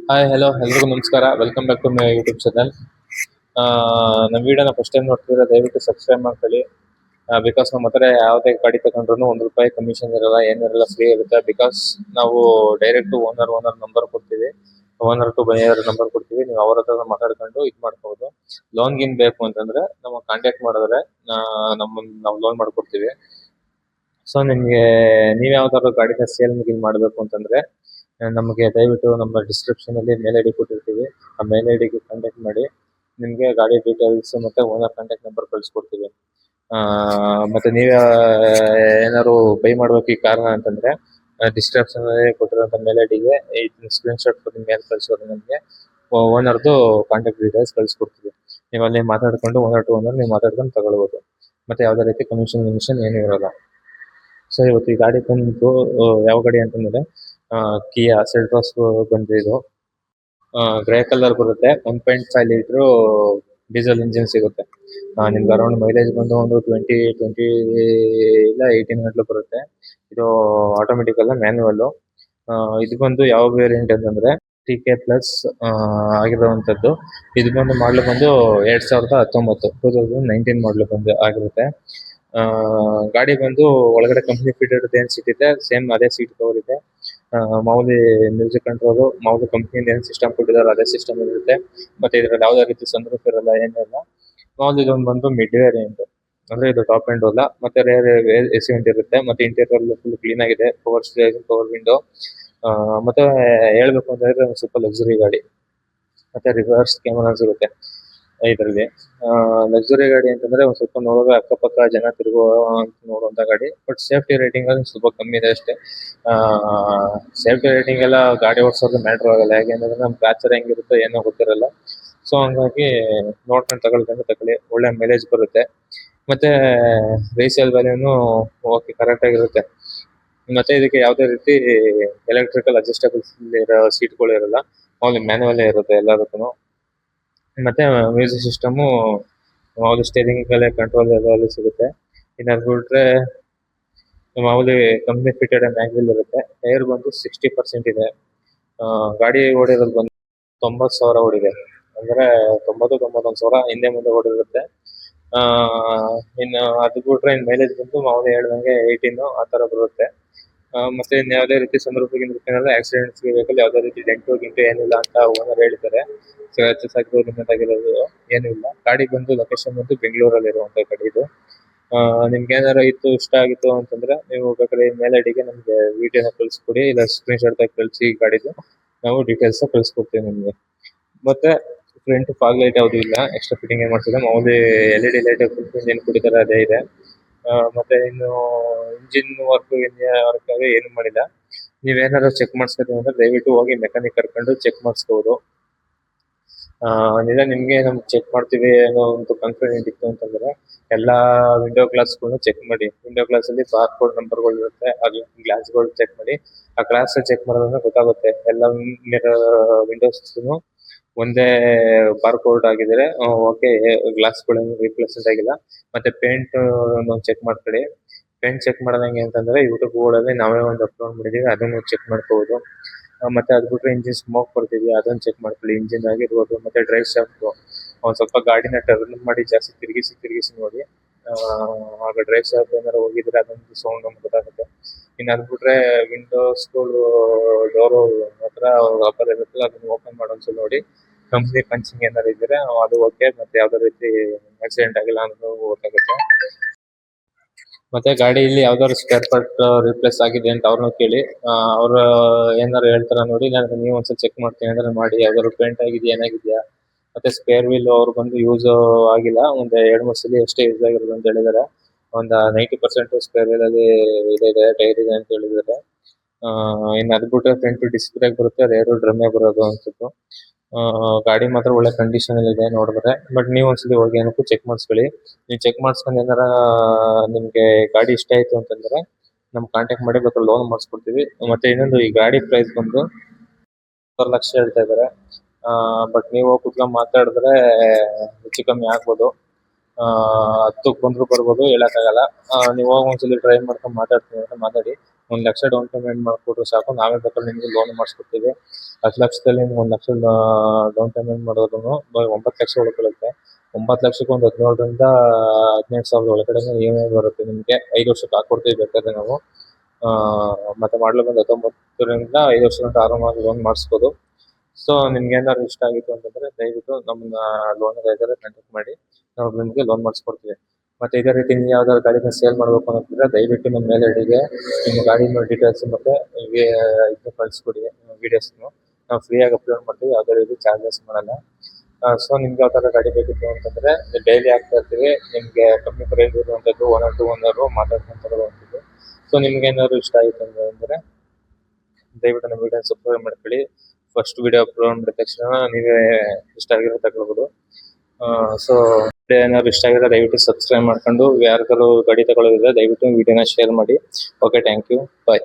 Hi hello ಎಲ್ರಿಗೂ ನಮಸ್ಕಾರ. Welcome back to my YouTube channel. ನಮ್ಮ ವಿಡಿಯೋನ ಫಸ್ಟ್ ಟೈಮ್ ನೋಡ್ತಿದ್ರೆ ದಯವಿಟ್ಟು ಸಬ್ಸ್ಕ್ರೈಬ್ ಮಾಡ್ಕೊಳ್ಳಿ. ಬಿಕಾಸ್ ನಮ್ಮ ಹತ್ರ ಯಾವುದೇ ಗಾಡಿ ತಗೊಂಡ್ರು ₹1 ಕಮಿಷನ್ ಇರಲ್ಲ, ಏನಿರಲ್ಲ, ಫ್ರೀ ಇರುತ್ತೆ. ಬಿಕಾಸ್ ನಾವು ಡೈರೆಕ್ಟ್ ಓನರ್ ನಂಬರ್ ಕೊಡ್ತೀವಿ, ಓನರ್ ಟು ಬೈಯರ್ ನಂಬರ್ ಕೊಡ್ತೀವಿ. ನೀವು ಅವ್ರ ಹತ್ರ ಮಾತಾಡ್ಕೊಂಡು ಇದು ಮಾಡ್ಕೋಬಹುದು. ಲೋನ್ ಗಿನ್ ಬೇಕು ಅಂತಂದ್ರೆ ನಮಗೆ ಕಾಂಟ್ಯಾಕ್ಟ್ ಮಾಡಿದ್ರೆ ನಾವು ಲೋನ್ ಮಾಡ್ಕೊಡ್ತೀವಿ. ಸೊ ನಿಮಗೆ ನೀವು ಯಾವ್ದಾದ್ರು ಗಾಡಿನ ಸೇಲ್ ಗಿಲ್ ಮಾಡಬೇಕು ಅಂತಂದ್ರೆ ನಮಗೆ ದಯವಿಟ್ಟು ನಮ್ಮ ಡಿಸ್ಕ್ರಿಪ್ಷನ್ ಅಲ್ಲಿ ಮೇಲ್ ಐಡಿ ಕೊಟ್ಟಿರ್ತೀವಿ. ಆ ಮೇಲ್ ಐಡಿಗೆ ಕಾಂಟ್ಯಾಕ್ಟ್ ಮಾಡಿ ನಿಮಗೆ ಗಾಡಿ ಡೀಟೇಲ್ಸ್ ಮತ್ತೆ ಓನರ್ ಕಾಂಟ್ಯಾಕ್ಟ್ ನಂಬರ್ ಕಳಿಸ್ಕೊಡ್ತೀವಿ. ಮತ್ತೆ ನೀವು ಏನಾದ್ರು ಬೈ ಮಾಡ್ಬೇಕು ಈ ಕಾರಣ ಅಂತಂದ್ರೆ ಡಿಸ್ಕ್ರಿಪ್ಷನ್ ಅಲ್ಲಿ ಕೊಟ್ಟಿರುವಂತ ಮೇಲ್ ಐಡಿಗೆ ಸ್ಕ್ರೀನ್ ಶಾಟ್ ಕೊಟ್ಟು ಮೇಲ್ ಕಳಿಸೋದು ನಮಗೆ ಓನರ್ದು ಕಾಂಟ್ಯಾಕ್ಟ್ ಡೀಟೇಲ್ಸ್ ಕಳಿಸ್ಕೊಡ್ತೀವಿ. ನೀವು ಅಲ್ಲಿ ಮಾತಾಡ್ಕೊಂಡು ಓನರ್ ಟು ಓನರ್ ನೀವು ಮಾತಾಡ್ಕೊಂಡು ತಗೊಳ್ಬೋದು. ಮತ್ತೆ ಯಾವುದೇ ರೀತಿ ಕಮಿಷನ್ ಏನೂ ಇರಲ್ಲ. ಸೊ ಇವತ್ತು ಈ ಗಾಡಿ ಬಂದು ಯಾವ ಗಾಡಿ ಅಂತಂದ್ರೆ ಕಿಯಾ ಸೆಲ್ಟೋಸ್ ಬಂದು ಇದು ಗ್ರೇ ಕಲರ್ ಬರುತ್ತೆ. 1.5 ಲೀಟರ್ ಡೀಸೆಲ್ ಇಂಜಿನ್ ಸಿಗುತ್ತೆ. ನಿಮ್ಗೆ ಅರೌಂಡ್ ಮೈಲೇಜ್ ಬಂದು ಒಂದು 20 ಇಲ್ಲ 18 ಗಂಟಲು ಬರುತ್ತೆ. ಇದು ಆಟೋಮೆಟಿಕ್ ಅಲ್ಲ, ಮ್ಯಾನ್ಯುವಲ್. ಇದು ಬಂದು ಯಾವ ವೇರಿಯಂಟ್ ಅಂತಂದ್ರೆ TK ಪ್ಲಸ್ ಆಗಿರುವಂತದ್ದು. ಇದು ಬಂದು ಮಾಡಲು ಬಂದು 2019 2019 ಮಾಡಲು ಬಂದು ಆಗಿರುತ್ತೆ. ಗಾಡಿ ಬಂದು ಒಳಗಡೆ ಕಂಪ್ನಿ ಫಿಟೆಡ್ ಏನ್ ಸೀಟ್ ಇದೆ ಸೇಮ್ ಅದೇ ಸೀಟ್ ಕವರ್ ಇದೆ. ಮಾಮೂಲಿ ಮ್ಯೂಸಿಕ್ ಕಂಟ್ರೋಲ್, ಮಾಮೂಲಿ ಕಂಪ್ನಿಯಿಂದ ಏನ್ ಸಿಸ್ಟಮ್ ಕೊಟ್ಟಿದ್ದಾರೆ ಅದೇ ಸಿಸ್ಟಮ್ ಇರುತ್ತೆ. ಮತ್ತೆ ಇದ್ರಲ್ಲಿ ಯಾವುದೇ ರೀತಿ ಸನ್ರೂಫ್ ಇರಲ್ಲ, ಏನಿಲ್ಲ. ಮಾಮೂಲಿ ಇದೊಂದು ಬಂದು ಮಿಡ್ ವೇರಿಯಂಟ್, ಅಂದ್ರೆ ಇದು ಟಾಪ್ ಎಂಡ್ ಅಲ್ಲ. ಮತ್ತೆ ರೇರ್ AC ವೆಂಟ್ ಇರುತ್ತೆ. ಮತ್ತೆ ಇಂಟೀರಿಯರ್ ಫುಲ್ ಕ್ಲೀನ್ ಆಗಿದೆ. Power steering, power window. ಮತ್ತೆ ಹೇಳ್ಬೇಕು ಅಂತಂದ್ರೆ ಸ್ವಲ್ಪ ಲಕ್ಸುರಿ ಗಾಡಿ. ಮತ್ತೆ ರಿವರ್ಸ್ ಕ್ಯಾಮರಾ ಸಿಗುತ್ತೆ ಇದರಲ್ಲಿ. ಲಕ್ಸುರಿ ಗಾಡಿ ಅಂತಂದ್ರೆ ಒಂದ್ ಸ್ವಲ್ಪ ನೋಡುವಾಗ ಅಕ್ಕಪಕ್ಕ ಜನ ನೋಡುವಂತ ಗಾಡಿ. ಬಟ್ ಸೇಫ್ಟಿ ರೇಟಿಂಗ್ ಅಲ್ಲಿ ಸ್ವಲ್ಪ ಕಮ್ಮಿ ಇದೆ ಅಷ್ಟೇ. ಸೇಫ್ಟಿ ರೇಟಿಂಗ್ ಎಲ್ಲ ಗಾಡಿ ಓಡಿಸೋದು ಮ್ಯಾಟ್ರ್ ಆಗಲ್ಲ. ಯಾಕೆಂದ್ರೆ ನಮ್ ಫ್ಯಾಕ್ಚರ್ ಹೆಂಗಿರುತ್ತೋ ಏನೋ ಗೊತ್ತಿರಲ್ಲ. ಸೊ ಹಂಗಾಗಿ ನೋಡ್ಕೊಂಡು ತಗೊಳ್ಳಿ. ಒಳ್ಳೆ ಮೈಲೇಜ್ ಬರುತ್ತೆ. ಮತ್ತೆ ರೀಸೇಲ್ ವ್ಯಾಲ್ಯೂನು ಓಕೆ ಕರೆಕ್ಟ್ ಆಗಿರುತ್ತೆ. ಮತ್ತೆ ಇದಕ್ಕೆ ಯಾವುದೇ ರೀತಿ ಎಲೆಕ್ಟ್ರಿಕಲ್ ಅಡ್ಜಸ್ಟಬಲ್ಸ್ ಇರೋ ಸೀಟ್ಗಳು ಇರಲ್ಲ. ಮಾಮೂಲಿ ಮ್ಯಾನುವಲ್ ಇರುತ್ತೆ ಎಲ್ಲದಕ್ಕೂ. ಮತ್ತೆ ಮ್ಯೂಸಿಕ್ ಸಿಸ್ಟಮು ಮಾಮೂಲಿ ಸ್ಟೇರಿಂಗ್ ಕಂಟ್ರೋಲ್ ಎಲ್ಲ ಸಿಗುತ್ತೆ. ಇನ್ನು ಅದು ಬಿಟ್ರೆ ಮಾಮೂಲಿ ಕಂಪ್ನಿ ಫಿಟೆಡ್ ಮ್ಯಾಗ್ವಿಲ್ ಇರುತ್ತೆ. ಟೈರ್ ಬಂದು 60% ಇದೆ. ಗಾಡಿ ಓಡಿರೋದು ಬಂದು 90,000 ಓಡಿದೆ. ಅಂದ್ರೆ 91,000 ಹಿಂದೆ ಮುಂದೆ ಓಡಿರುತ್ತೆ. ಇನ್ನು ಅದು ಬಿಟ್ರೆ ಇನ್ನು ಮೈಲೇಜ್ ಬಂದು ಮಾಮೂಲಿ ಹೇಳ್ದಂಗೆ 18 ಆ ತರ ಬರುತ್ತೆ. ಮತ್ತೆ ಇನ್ನು ಯಾವುದೇ ರೀತಿ ಆಕ್ಸಿಡೆಂಟ್ಸ್ ವೆಹಿಕಲ್ ಯಾವುದೇ ರೀತಿ ಡೆಂಟು ಗಿಂಟು ಏನಿಲ್ಲ ಅಂತ ಓನರ್ ಹೇಳಿದ್ದಾರೆ. ಸ್ಕ್ರಾಚಸ್ ಆಗಿರೋದು ಏನೂ ಇಲ್ಲ. ಗಾಡಿ ಬಂದು ಲೊಕೇಶನ್ ಬಂದು ಬೆಂಗಳೂರಲ್ಲಿ ಇರುವಂತ ಗಾಡಿ ಇದು. ನಿಮ್ಗೆ ಏನಾರ ಇಷ್ಟ ಆಗಿತ್ತು ಅಂತಂದ್ರೆ ನೀವು ಬೇಕಾದ್ರೆ ಮೇಲ್ ಐಡಿಗೆ ನಮ್ಗೆ ವಿಡಿಯೋನ ಕಳಿಸ್ಕೊಡಿ, ಇಲ್ಲ ಸ್ಕ್ರೀನ್ ಶಾಟ್ ಕಳಿಸಿ ಗಾಡಿದು. ನಾವು ಡೀಟೇಲ್ಸ್ ಕಳಿಸ್ಕೊಡ್ತೀವಿ ನಿಮ್ಗೆ. ಮತ್ತೆ ಫ್ರಂಟ್ ಫಾಗ್ ಲೈಟ್ ಯಾವ್ದು ಇಲ್ಲ, ಎಕ್ಸ್ಟ್ರಾ ಫಿಟ್ಟಿಂಗ್ ಏನ್ ಮಾಡ್ತಿಲ್ಲ. ಮಾಮೂಲಿ LED ಲೈಟ್ ಏನ್ ಕೊಟ್ಟಿದ್ದಾರೆ ಅದೇ ಇದೆ. ಮತ್ತೆ ಇನ್ನು ಇಂಜಿನ್ ವರ್ಕ್ ಏನು ಮಾಡಿಲ್ಲ. ನೀವೇನಾದ್ರು ಚೆಕ್ ಮಾಡಿಸ್ಕೊತೀವಿ ಅಂದ್ರೆ ದಯವಿಟ್ಟು ಹೋಗಿ ಮೆಕ್ಯಾನಿಕ್ ಕರ್ಕೊಂಡು ಚೆಕ್ ಮಾಡಿಸ್ಕೋಬಹುದು. ನಿಮ್ಗೆ ನಮ್ಗೆ ಚೆಕ್ ಮಾಡ್ತೀವಿ ಅನ್ನೋ ಒಂದು ಕಾನ್ಫಿಡೆಂಟ್ ಇತ್ತು ಅಂತಂದ್ರೆ ಎಲ್ಲಾ ವಿಂಡೋ ಗ್ಲಾಸ್ಗಳನ್ನು ಚೆಕ್ ಮಾಡಿ. ವಿಂಡೋ ಗ್ಲಾಸ್ ಅಲ್ಲಿ ಬಾರ್ಕೋಡ್ ನಂಬರ್ಗಳು ಇರುತ್ತೆ, ಅದು ಗ್ಲಾಸ್ಗಳು ಚೆಕ್ ಮಾಡಿ. ಆ ಗ್ಲಾಸ್ ಚೆಕ್ ಮಾಡೋದ್ರಿಂದ ಗೊತ್ತಾಗುತ್ತೆ ಎಲ್ಲ ವಿಂಡೋಸ್ ಒಂದೇ ಬಾರ್ಕೋಡ್ ಆಗಿದ್ರೆ ಓಕೆ, ಗ್ಲಾಸ್ಗಳೇನು ರೀಪ್ಲೇಸ್ಮೆಂಟ್ ಆಗಿಲ್ಲ. ಮತ್ತೆ ಪೇಂಟ್ ಚೆಕ್ ಮಾಡ್ಕೊಳ್ಳಿ. ಪೇಂಟ್ ಚೆಕ್ ಮಾಡೋದಂಗೆ ಅಂತಂದ್ರೆ ಯೂಟ್ಯೂಬ್ ಗಳಲ್ಲಿ ನಾವೇ ಒಂದು ಅಪ್ಲೋಡ್ ಮಾಡಿದೀವಿ, ಅದನ್ನು ಚೆಕ್ ಮಾಡ್ಕೋಬಹುದು. ಮತ್ತೆ ಅದ್ ಬಿಟ್ರೆ ಇಂಜಿನ್ ಸ್ಮೋಕ್ ಬರ್ತಿದ್ಯಾ ಅದನ್ನ ಚೆಕ್ ಮಾಡ್ಕೊಳ್ಳಿ. ಇಂಜಿನ್ ಆಗಿರ್ಬೋದು. ಮತ್ತೆ ಡ್ರೈವ್ ಶಾಫ್ಟ್ ಒಂದ್ ಸ್ವಲ್ಪ ಗಾಡಿನ ಟರ್ನ್ ಮಾಡಿ ಜಾಸ್ತಿ ತಿರುಗಿಸಿ ನೋಡಿ. ಆಗ ಡ್ರೈವ್ ಶಾಫ್ಟ್ ಏನಾರ ಹೋಗಿದ್ರೆ ಅದೊಂದು ಸೌಂಡ್ ನಮ್ಗೆ ಗೊತ್ತಾಗುತ್ತೆ. ಇನ್ನು ಅದ್ ಬಿಟ್ರೆ ವಿಂಡೋಸ್ಗಳು ಡೋರ್ ಹತ್ರ ರಬ್ಬರ್ ಇರುತ್ತಲ್ಲ ಅದನ್ನ ಓಪನ್ ಮಾಡೋನ್ಸಲ ನೋಡಿ. ಕಂಪ್ನಿ ಪಂಚಿಂಗ್ ಏನಾರ ಇದ್ರೆ ಅದು ಓಕೆ. ಮತ್ತೆ ಯಾವ್ದೇ ರೀತಿ ಆಕ್ಸಿಡೆಂಟ್ ಆಗಿಲ್ಲ ಅನ್ನೋದು ಗೊತ್ತಾಗುತ್ತೆ. ಮತ್ತೆ ಗಾಡಿಯಲ್ಲಿ ಯಾವ್ದಾದ್ರು ಸ್ಪೇರ್ ಪಾರ್ಟ್ ರಿಪ್ಲೇಸ್ ಆಗಿದೆ ಅಂತ ಅವ್ರನ್ನ ಕೇಳಿ. ಅವ್ರು ಏನಾರು ಹೇಳ್ತಾರ ನೋಡಿ. ಇಲ್ಲಾಂದ್ರೆ ನೀವು ಒಂದ್ಸಲ ಚೆಕ್ ಮಾಡ್ತೀನಿ ಅಂದ್ರೆ ಮಾಡಿ. ಯಾವ್ದಾದ್ರು ಪೇಂಟ್ ಆಗಿದೆಯಾ, ಏನಾಗಿದ್ಯಾ. ಮತ್ತೆ ಸ್ಪೇರ್ ವೀಲ್ ಅವ್ರು ಬಂದು ಯೂಸ್ ಆಗಿಲ್ಲ, ಒಂದ್ 2-3 ಸಲ ಅಷ್ಟೇ ಯೂಸ್ ಆಗಿರೋದು ಅಂತ ಹೇಳಿದಾರೆ. ಒಂದ್ 90% ಸ್ಪೇರ್ ವೀಲ್ ಅಲ್ಲಿ ಇದೆ, ಟೈರ್ ಇದೆ ಅಂತ ಹೇಳಿದ್ದಾರೆ. ಇನ್ನು ಅದ್ ಬಿಟ್ರೆ ಫ್ರಂಟ್ ಡಿಸ್ಕ್ ಬ್ರೇಕ್ ಬರುತ್ತೆ, ರೇರ್ ಡ್ರಮ್ಮೇ ಬರೋದು ಅನ್ಸುತ್ತೆ. ಗಾಡಿ ಮಾತ್ರ ಒಳ್ಳೆ ಕಂಡೀಷನ್ ಅಲ್ಲಿ ಇದೆ ನೋಡಿದ್ರೆ. ಬಟ್ ನೀವು ಒಂದ್ಸಲಿ ಹೋಗಿ ಏನಕ್ಕೂ ಚೆಕ್ ಮಾಡಿಸ್ಕೊಳ್ಳಿ. ನೀವು ಚೆಕ್ ಮಾಡಿಸ್ಕೊಂಡು ಏನಾರ ನಿಮ್ಗೆ ಗಾಡಿ ಇಷ್ಟ ಆಯ್ತು ಅಂತಂದ್ರೆ ನಮ್ಗೆ ಕಾಂಟ್ಯಾಕ್ಟ್ ಮಾಡಿ, ಬೇಕಾದ್ರೆ ಲೋನ್ ಮಾಡಿಸ್ಕೊಡ್ತೀವಿ. ಮತ್ತೆ ಇನ್ನೊಂದು, ಈ ಗಾಡಿ ಪ್ರೈಸ್ ಬಂದು 1 ಲಕ್ಷ ಹೇಳ್ತಾ ಇದಾರೆ. ಬಟ್ ನೀವು ಕುತ್ಕೊಂಡ್ ಮಾತಾಡಿದ್ರೆ ಹೆಚ್ಚು ಕಮ್ಮಿ ಆಗ್ಬೋದು. 10ಕ್ಕೆ ಬಂದರೂ ಬರ್ಬೋದು, ಹೇಳೋಕ್ಕಾಗಲ್ಲ. ನೀವು ಹೋಗಿ ಒಂದ್ಸಲಿ ಟ್ರೈ ಮಾಡ್ಕೊಂಡು ಮಾತಾಡ್ತೀನಿ ಅಂತ ಮಾತಾಡಿ 1,00,000 ಡೌನ್ ಪೇಮೆಂಟ್ ಮಾಡಿಕೊಟ್ರೆ ಸಾಕು. ನಾವೇ ಬೇಕಾದ್ರೆ ನಿಮಗೆ ಲೋನ್ ಮಾಡಿಸ್ಕೊಡ್ತೀವಿ. 10 ಲಕ್ಷದಲ್ಲಿ ನಿಮ್ಗೆ 1 ಲಕ್ಷ ಡೌನ್ ಪೇಮೆಂಟ್ ಮಾಡೋದ್ರೂ 9 ಲಕ್ಷ ಉಳ್ಕೊಳ್ಳುತ್ತೆ. 9 ಲಕ್ಷಕ್ಕೆ ಒಂದು 17,000 ರಿಂದ 18,000 ಒಳಗಡೆ EMI ಬರುತ್ತೆ ನಿಮಗೆ. 5 ವರ್ಷಕ್ಕೆ ಹಾಕ್ಕೊಡ್ತೀವಿ ಬೇಕಾದ್ರೆ ನಾವು. ಮತ್ತೆ ಮಾಡಲು ಬಂದು 19ರಿಂದ 5 ವರ್ಷ ಗಂಟ ಆರಾಮಾಗಿ ಲೋನ್ ಮಾಡಿಸ್ಬೋದು. ಸೊ ನಿಮ್ಗೆ ಏನಾದ್ರು ಇಷ್ಟ ಆಗಿತ್ತು ಅಂತಂದ್ರೆ ದಯವಿಟ್ಟು ನಮ್ಮನ್ನ ಲೋನ್ ಕಾಂಟ್ಯಾಕ್ಟ್ ಮಾಡಿ, ನಾವು ನಿಮಗೆ ಲೋನ್ ಮಾಡಿಸ್ಕೊಡ್ತೀವಿ. ಮತ್ತೆ ಇದೇ ರೀತಿ ನೀವು ಯಾವ್ದಾದ್ರು ಗಾಡಿನ ಸೇಲ್ ಮಾಡಬೇಕು ಅನ್ನೋದಿದ್ರೆ ದಯವಿಟ್ಟು ನಮ್ಮ ಮೇಲ್ ಐಡಿಗೆ ನಿಮ್ಮ ಗಾಡಿ ಡೀಟೇಲ್ಸ್ ಮತ್ತೆ ಇದನ್ನ ಕಳಿಸ್ಕೊಡಿ, ವಿಡಿಯೋಸ್ನು. ನಾವು ಫ್ರೀಯಾಗಿ ಅಪ್ಲೋಡ್ ಮಾಡ್ತೀವಿ, ಯಾವುದೇ ರೀತಿ ಚಾರ್ಜಸ್ ಮಾಡಲ್ಲ. ಸೊ ನಿಮ್ಗೆ ಯಾವ ಥರ ಗಾಡಿ ಬೇಕಿತ್ತು ಅಂತಂದ್ರೆ ಡೈಲಿ ಆಗ್ತಾ ಇರ್ತೀವಿ. ನಿಮಗೆ ಕಮ್ಮಿ ಪ್ರೈಸ್ ಇರುವಂಥದ್ದು ಓನರ್ ಟು ಓನರ್ ಮಾತಾಡ್ಕೊಂಡು ತಗೊಳ್ಳುವಂಥದ್ದು. ಸೊ ನಿಮ್ಗೆ ಏನಾದ್ರು ಇಷ್ಟ ಆಯಿತು ಅಂತಂದ್ರೆ ದಯವಿಟ್ಟು ನಮ್ಮ ವಿಡಿಯೋ ಸಬ್ಸ್ಕ್ರೈಬ್ ಮಾಡ್ಕೊಳ್ಳಿ. ಫಸ್ಟ್ ವಿಡಿಯೋ ಅಪ್ಲೋಡ್ ಮಾಡಿದ ತಕ್ಷಣ ನೀವೇ ಇಷ್ಟ ಆಗಿರೋ ತಗೊಳ್ಬೋದು. ಸೊ ಏನಾದ್ರು ಇಷ್ಟ ಆಗಿದ್ರೆ ದಯವಿಟ್ಟು ಸಬ್ಸ್ಕ್ರೈಬ್ ಮಾಡ್ಕೊಂಡು, ಯಾರಿಗಾದ್ರು ಗಾಡಿ ತಗೊಳ್ಳೋದಿದ್ರೆ ದಯವಿಟ್ಟು ವಿಡಿಯೋನ ಶೇರ್ ಮಾಡಿ. Okay, thank you, bye.